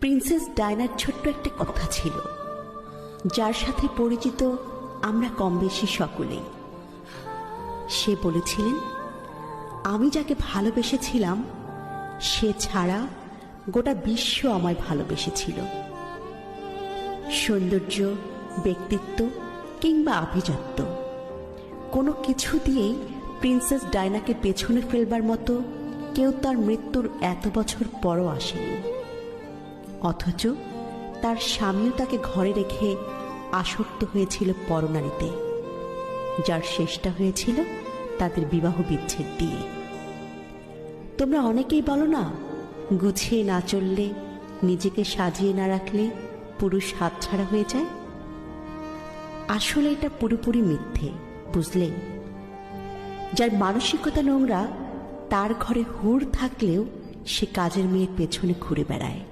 Princess ডায়নার ছোট্ট একটা কথা ছিল, যার সাথে পরিচিত আমরা কম বেশি সকলেই। সে বলেছিলেন, আমি যাকে ভালোবেসেছিলাম সে ছাড়া গোটা বিশ্ব আমায় ভালোবেসেছিল। সৌন্দর্য, ব্যক্তিত্ব কিংবা আভিজাত্য কোনো কিছু দিয়েই প্রিন্সেস ডায়নাকে পেছনে ফেলবার মতো কেউ তার মৃত্যুর এত বছর পরও আসেনি। অথচ তার স্বামীও তাকে ঘরে রেখে আসক্ত হয়েছিল পরনারীতে, যার শেষটা হয়েছিল তাদের বিবাহ বিচ্ছেদ দিয়ে। তোমরা অনেকেই বলো না, গুছিয়ে না চললে, নিজেকে সাজিয়ে না রাখলে পুরুষ হাতছাড়া হয়ে যায়। আসলে এটা পুরোপুরি মিথ্যে, বুঝলে? যার মানসিকতা নোংরা তার ঘরে হুড় থাকলেও সে কাজের মেয়ের পেছনে ঘুরে বেড়ায়।